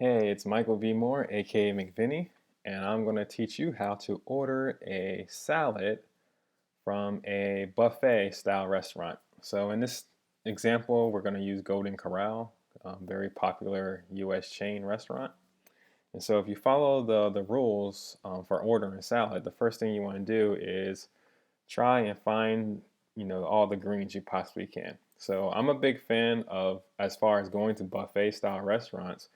Hey, it's Michael V. Moore, aka MicVinny, and I'm going to teach you how to order a salad from a buffet style restaurant. So, in this example, we're going to use Golden Corral, a very popular US chain restaurant. And so, if you follow the rules for ordering a salad, the first thing you want to do is try and find all the greens you possibly can. So I'm a big fan of, as far as going to buffet style restaurants,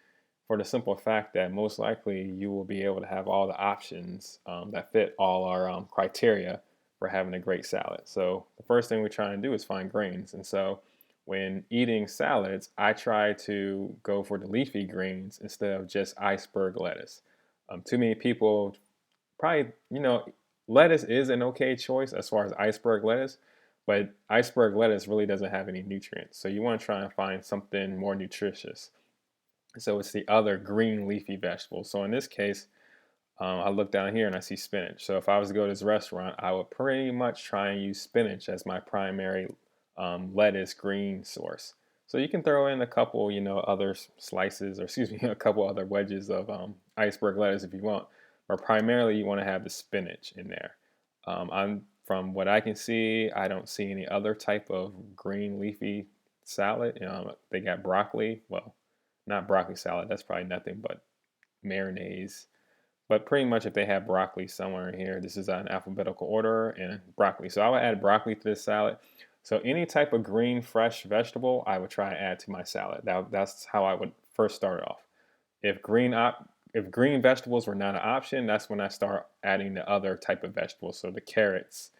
for the simple fact that most likely you will be able to have all the options that fit all our criteria for having a great salad. So the first thing we're trying to do is find greens. And so when eating salads, I try to go for the leafy greens instead of just iceberg lettuce. Too many people probably, lettuce is an okay choice as far as iceberg lettuce, but iceberg lettuce really doesn't have any nutrients. So you want to try and find something more nutritious. So it's the other green leafy vegetables. So in this case, I look down here and I see spinach. So if I was to go to this restaurant, I would pretty much try and use spinach as my primary lettuce green source. So you can throw in a couple, other slices, or excuse me, a couple other wedges of iceberg lettuce if you want. But primarily, you want to have the spinach in there. From what I can see, I don't see any other type of green leafy salad. They got broccoli. Well, not broccoli salad. That's probably nothing but mayonnaise. But pretty much if they have broccoli somewhere in here, this is an alphabetical order and broccoli. So I would add broccoli to this salad. So any type of green, fresh vegetable, I would try and add to my salad. That's how I would first start off. If green vegetables were not an option, that's when I start adding the other type of vegetables. So the carrots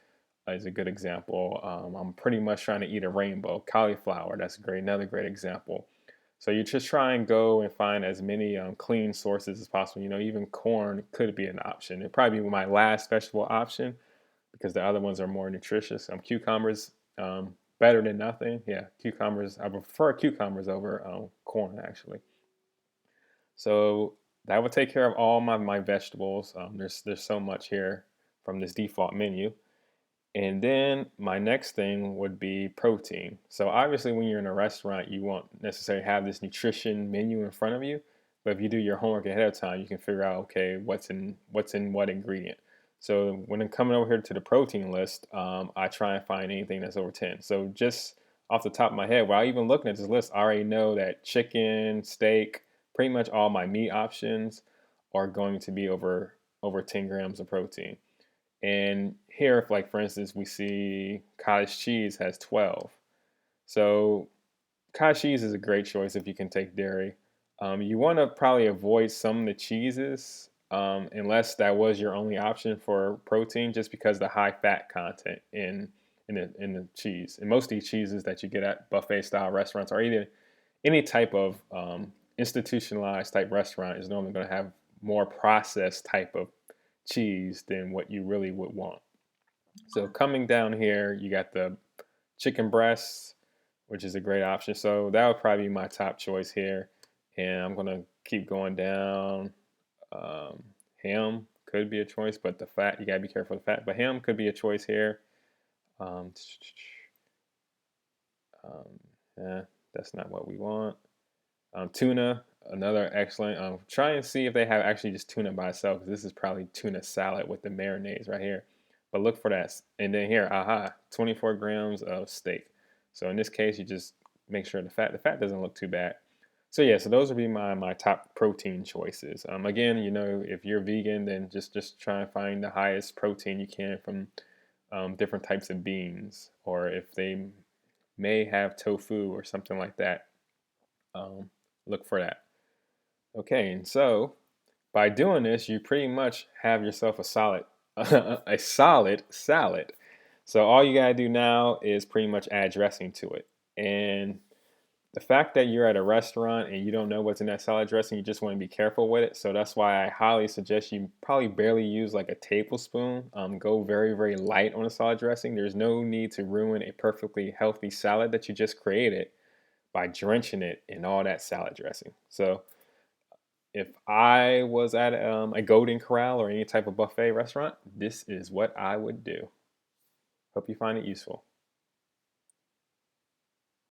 is a good example. I'm pretty much trying to eat a rainbow. Cauliflower, that's great. Another great example. So you just try and go and find as many clean sources as possible. Even corn could be an option. It'd probably be my last vegetable option because the other ones are more nutritious. Cucumbers, better than nothing. Yeah, cucumbers. I prefer cucumbers over corn actually. So that would take care of all my vegetables. There's so much here from this default menu. And then my next thing would be protein. So obviously when you're in a restaurant, you won't necessarily have this nutrition menu in front of you. But if you do your homework ahead of time, you can figure out, okay, what's in what ingredient. So when I'm coming over here to the protein list, I try and find anything that's over 10. So just off the top of my head, while even looking at this list, I already know that chicken, steak, pretty much all my meat options are going to be over 10 grams of protein. And here, if like for instance, we see cottage cheese has 12. So cottage cheese is a great choice if you can take dairy. You want to probably avoid some of the cheeses unless that was your only option for protein, just because the high fat content in the cheese. And most of these cheeses that you get at buffet style restaurants, or either any type of institutionalized type restaurant, is normally going to have more processed type of cheese than what you really would want. So coming down here, you got the chicken breasts, which is a great option. So that would probably be my top choice here. And I'm gonna keep going down. Um, Ham could be a choice, but the fat, you gotta be careful of the fat. But ham could be a choice here. Um, um, yeah, that's not what we want. Tuna, another excellent. Try and see if they have actually just tuna by itself, because this is probably tuna salad with the mayonnaise right here. But look for that. And then here, aha, 24 grams of steak. So in this case, you just make sure the fat doesn't look too bad. So yeah, so those would be my top protein choices. Again, if you're vegan, then just try and find the highest protein you can from different types of beans, or if they may have tofu or something like that. Um, Look for that. Okay, and so by doing this, you pretty much have yourself a solid, a solid salad. So all you gotta do now is pretty much add dressing to it. And the fact that you're at a restaurant and you don't know what's in that salad dressing, you just want to be careful with it. So that's why I highly suggest you probably barely use like a tablespoon. Go very, very light on the salad dressing. There's no need to ruin a perfectly healthy salad that you just created by drenching it in all that salad dressing. So if I was at a Golden Corral or any type of buffet restaurant, this is what I would do. Hope you find it useful.